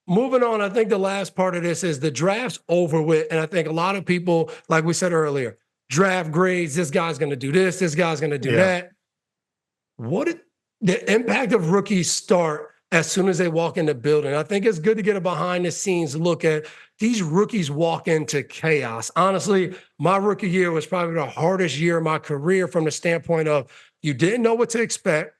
moving on, I think the last part of this is the draft's over with. And I think a lot of people, like we said earlier, draft grades, this guy's going to do this guy's going to do that. The impact of rookies start as soon as they walk in the building. I think it's good to get a behind the scenes look at these rookies walk into chaos. Honestly, my rookie year was probably the hardest year of my career from the standpoint of you didn't know what to expect.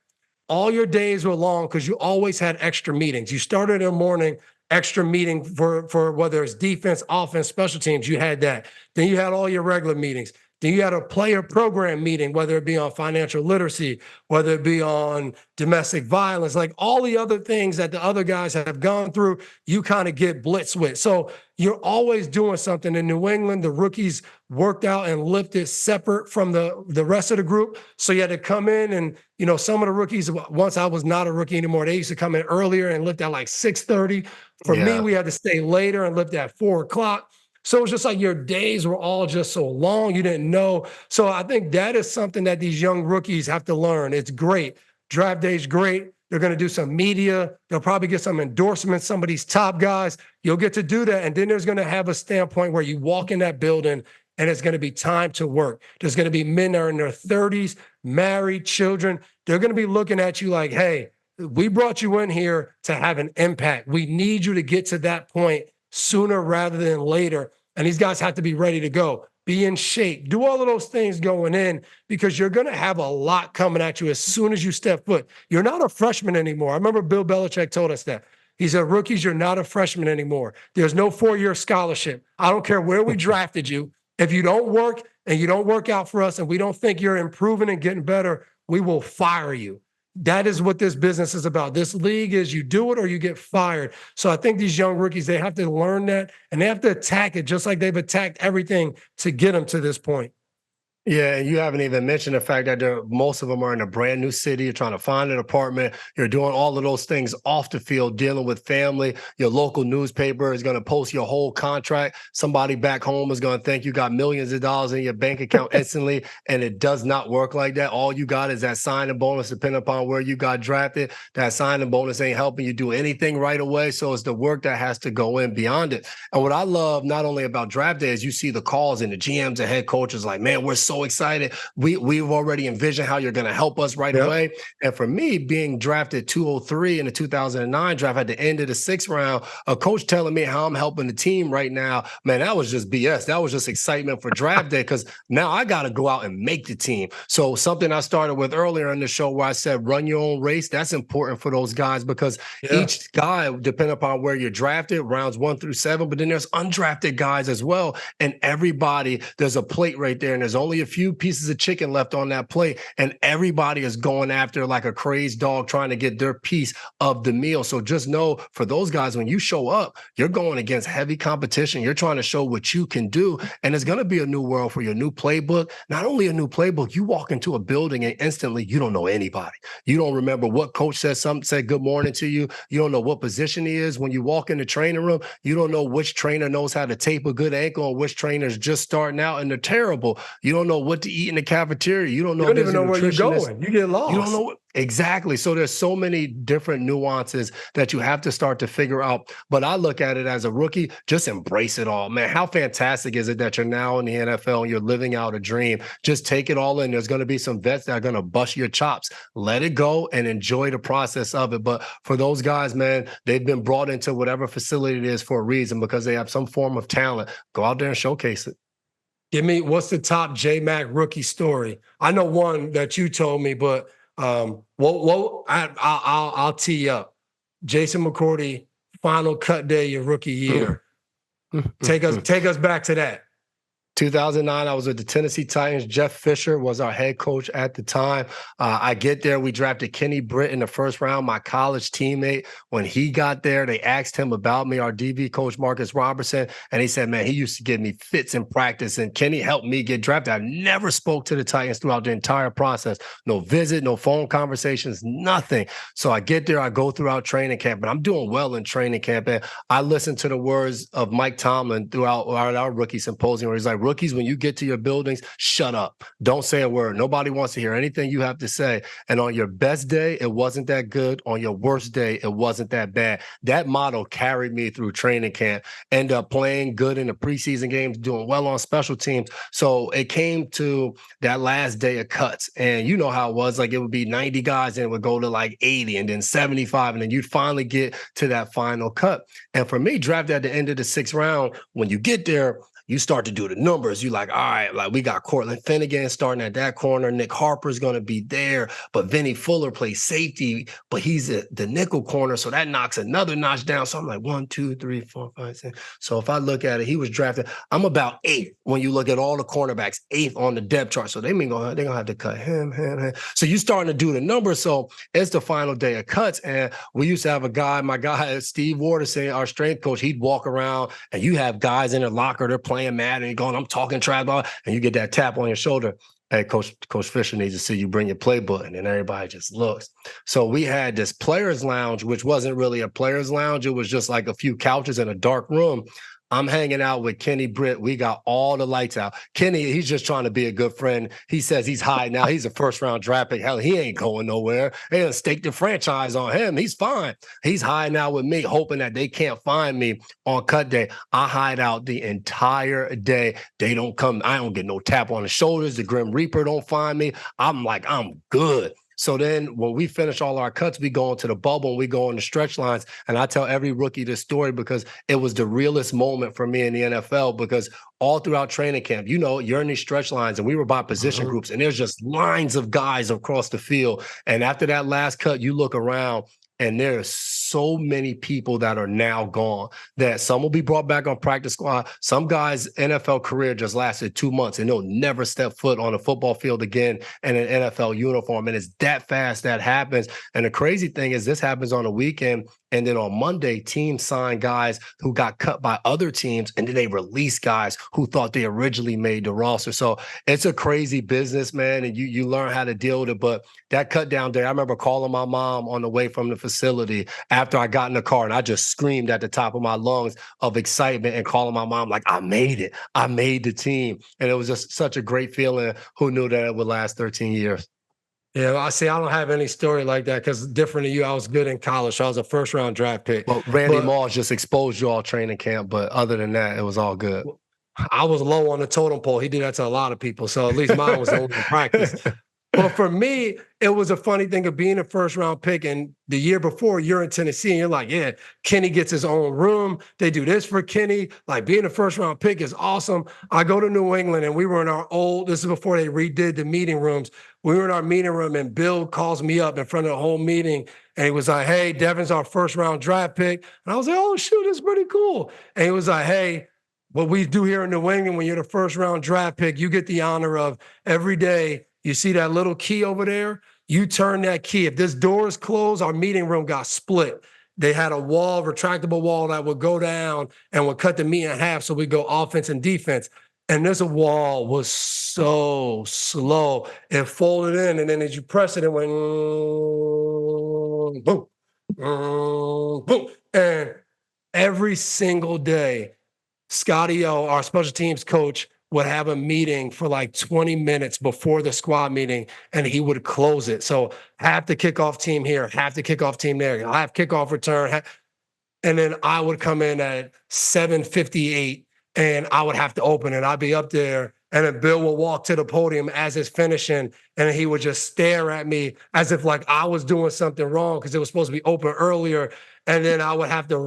All your days were long because you always had extra meetings. You started in the morning, extra meeting for whether it's defense, offense, special teams, you had that. Then you had all your regular meetings. Then you had a player program meeting, whether it be on financial literacy, whether it be on domestic violence, like all the other things that the other guys have gone through, you kind of get blitzed with. So you're always doing something. In New England, the rookies worked out and lifted separate from the rest of the group. So you had to come in and, some of the rookies, once I was not a rookie anymore, they used to come in earlier and lift at like 6:30. For me, we had to stay later and lift at 4:00. So it's just like your days were all just so long, you didn't know. So I think that is something that these young rookies have to learn. It's great. Draft day is great. They're going to do some media. They'll probably get some endorsements, some of these top guys. You'll get to do that. And then there's going to have a standpoint where you walk in that building and it's going to be time to work. There's going to be men that are in their 30s, married, children. They're going to be looking at you like, hey, we brought you in here to have an impact. We need you to get to that point sooner rather than later. And these guys have to be ready to go, be in shape, do all of those things going in because you're going to have a lot coming at you as soon as you step foot. You're not a freshman anymore. I remember Bill Belichick told us that. He said, rookies, you're not a freshman anymore. There's no 4-year scholarship. I don't care where we drafted you. If you don't work and you don't work out for us and we don't think you're improving and getting better, we will fire you. That is what this business is about. This league is you do it or you get fired. So I think these young rookies, they have to learn that and they have to attack it just like they've attacked everything to get them to this point. Yeah, and you haven't even mentioned the fact that most of them are in a brand new city. You're trying to find an apartment. You're doing all of those things off the field, dealing with family. Your local newspaper is going to post your whole contract. Somebody back home is going to think you got millions of dollars in your bank account instantly, and it does not work like that. All you got is that signing bonus, depending upon where you got drafted. That signing bonus ain't helping you do anything right away, so it's the work that has to go in beyond it. And what I love not only about draft day is you see the calls and the GMs and head coaches like, man, we're so excited. We've already envisioned how you're going to help us right away. And for me, being drafted 203 in the 2009 draft at the end of the 6th round, a coach telling me how I'm helping the team right now, man, that was just BS. That was just excitement for draft day because now I got to go out and make the team. So something I started with earlier in the show where I said, run your own race. That's important for those guys because each guy, depending upon where you're drafted, rounds 1 through 7, but then there's undrafted guys as well. And everybody, there's a plate right there and there's only a few pieces of chicken left on that plate, and everybody is going after like a crazed dog trying to get their piece of the meal. So just know for those guys, when you show up, you're going against heavy competition. You're trying to show what you can do, and it's going to be a new world for your new playbook. Not only a new playbook, you walk into a building and instantly you don't know anybody. You don't remember what coach said good morning to you. You don't know what position he is. When you walk in the training room, you don't know which trainer knows how to tape a good ankle and which trainer's just starting out and they're terrible. You don't know what to eat in the cafeteria. You don't know. You don't even know where you're going. You get lost. You don't know exactly. So there's so many different nuances that you have to start to figure out. But I look at it as a rookie, just embrace it all, man. How fantastic is it that you're now in the NFL and you're living out a dream? Just take it all in. There's going to be some vets that are going to bust your chops. Let it go and enjoy the process of it. But for those guys, man, they've been brought into whatever facility it is for a reason because they have some form of talent. Go out there and showcase it. Give me, what's the top J-Mac rookie story? I know one that you told me, but I'll tee up. Jason McCourty, final cut day your rookie year. Take us back to that. 2009, I was with the Tennessee Titans. Jeff Fisher was our head coach at the time. I get there. We drafted Kenny Britt in the 1st round, my college teammate. When he got there, they asked him about me, our DB coach, Marcus Robertson. And he said, man, he used to give me fits in practice. And Kenny helped me get drafted. I never spoke to the Titans throughout the entire process. No visit, no phone conversations, nothing. So I get there. I go throughout training camp. And I'm doing well in training camp. And I listen to the words of Mike Tomlin throughout our rookie symposium where he's like, rookies, when you get to your buildings, shut up. Don't say a word. Nobody wants to hear anything you have to say. And on your best day, it wasn't that good. On your worst day, it wasn't that bad. That motto carried me through training camp. End up playing good in the preseason games, doing well on special teams. So it came to that last day of cuts. And you know how it was. Like, it would be 90 guys and it would go to like 80 and then 75. And then you'd finally get to that final cut. And for me, drafted at the end of the 6th round, when you get there, you start to do the numbers. You like, all right, like we got Cortland Finnegan starting at that corner. Nick Harper's going to be there, but Vinny Fuller plays safety, but he's the nickel corner. So that knocks another notch down. So I'm like 1, 2, 3, 4, 5, 6. So if I look at it, he was drafted. I'm about 8th when you look at all the cornerbacks, 8th on the depth chart. So they're going to have to cut him. So you starting to do the numbers. So it's the final day of cuts. And we used to have my guy, Steve Waterson, our strength coach, he'd walk around and you have guys in their locker, they're playing mad and going, I'm talking trash about, and you get that tap on your shoulder. Hey, Coach Fisher needs to see you bring your playbook, and then everybody just looks. So we had this players' lounge, which wasn't really a players' lounge. It was just like a few couches in a dark room. I'm hanging out with Kenny Britt. We got all the lights out. Kenny, he's just trying to be a good friend. He says he's high now. He's a first-round draft pick. Hell, he ain't going nowhere. They done staked the franchise on him. He's fine. He's high now with me, hoping that they can't find me on cut day. I hide out the entire day. They don't come. I don't get no tap on the shoulders. The Grim Reaper don't find me. I'm like, I'm good. So then when we finish all our cuts, we go into the bubble and we go on the stretch lines. And I tell every rookie this story because it was the realest moment for me in the NFL, because all throughout training camp, you know, you're in these stretch lines and we were by position groups and there's just lines of guys across the field. And after that last cut, you look around and there's so many people that are now gone, that some will be brought back on practice squad. Some guys' NFL career just lasted 2 months and they'll never step foot on a football field again in an NFL uniform. And it's that fast that happens. And the crazy thing is this happens on a weekend. And then on Monday, teams sign guys who got cut by other teams, and then they release guys who thought they originally made the roster. So it's a crazy business, man, and you learn how to deal with it. But that cut down day, I remember calling my mom on the way from the facility after I got in the car, and I just screamed at the top of my lungs of excitement and calling my mom like, I made it. I made the team. And it was just such a great feeling. Who knew that it would last 13 years? Yeah, I see. I don't have any story like that because different than you, I was good in college. So I was a first-round draft pick. Well, Randy Moss just exposed you all training camp, but other than that, it was all good. I was low on the totem pole. He did that to a lot of people. So at least mine was only in practice. But for me, it was a funny thing of being a first-round pick. And the year before, you're in Tennessee, and you're like, yeah, Kenny gets his own room. They do this for Kenny. Like, being a first-round pick is awesome. I go to New England, and we were in our this is before they redid the meeting rooms. We were in our meeting room, and Bill calls me up in front of the whole meeting, and he was like, hey, Devin's our first-round draft pick. And I was like, oh, shoot, that's pretty cool. And he was like, hey, what we do here in New England, when you're the first-round draft pick, you get the honor of every day, you see that little key over there? You turn that key. If this door is closed, our meeting room got split. They had a wall, retractable wall that would go down and would cut the meeting in half so we go offense and defense. And this wall was so slow. It folded in, and then as you press it, it went boom, boom. And every single day, Scotty O, our special teams coach, would have a meeting for like 20 minutes before the squad meeting, and he would close it. So half the kickoff team here, half the kickoff team there, half kickoff return. And then I would come in at 7:58, and I would have to open it. I'd be up there, and then Bill will walk to the podium as it's finishing, and he would just stare at me as if like I was doing something wrong because it was supposed to be open earlier. And then I would have to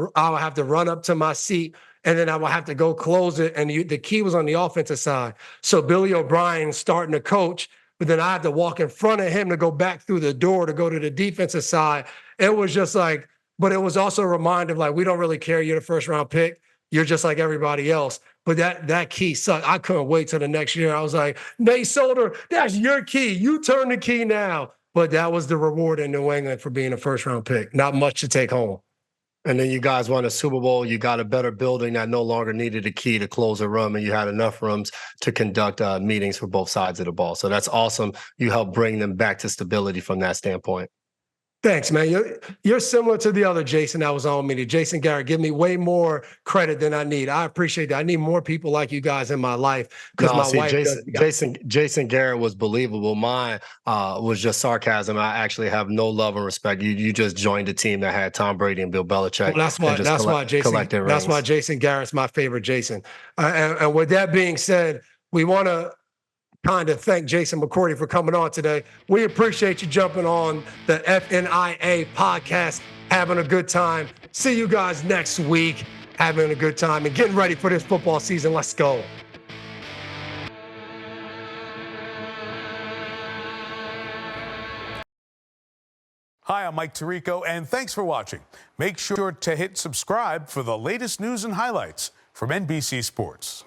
run up to my seat, and then I would have to go close it. And the key was on the offensive side. So Billy O'Brien starting to coach, but then I had to walk in front of him to go back through the door to go to the defensive side. It was just like, but it was also a reminder of like, we don't really care. You're the first round pick. You're just like everybody else. But that key sucked. I couldn't wait till the next year. I was like, Nate Solder, that's your key. You turn the key now. But that was the reward in New England for being a first round pick. Not much to take home. And then you guys won a Super Bowl. You got a better building that no longer needed a key to close a room, and you had enough rooms to conduct meetings for both sides of the ball. So that's awesome. You helped bring them back to stability from that standpoint. Thanks, man. You're similar to the other Jason that was on me. Jason Garrett, give me way more credit than I need. I appreciate that. I need more people like you guys in my life because No, my see, wife does. Jason Garrett was believable. Mine was just sarcasm. I actually have no love and respect. You just joined a team that had Tom Brady and Bill Belichick, Well, and just collected That's why rings. Jason Garrett's my favorite Jason. And with that being said, we want to kind of thank Jason McCourty for coming on today. We appreciate you jumping on the FNIA podcast, having a good time. See you guys next week, having a good time and getting ready for this football season. Let's go. Hi, I'm Mike Tirico, and thanks for watching. Make sure to hit subscribe for the latest news and highlights from NBC Sports.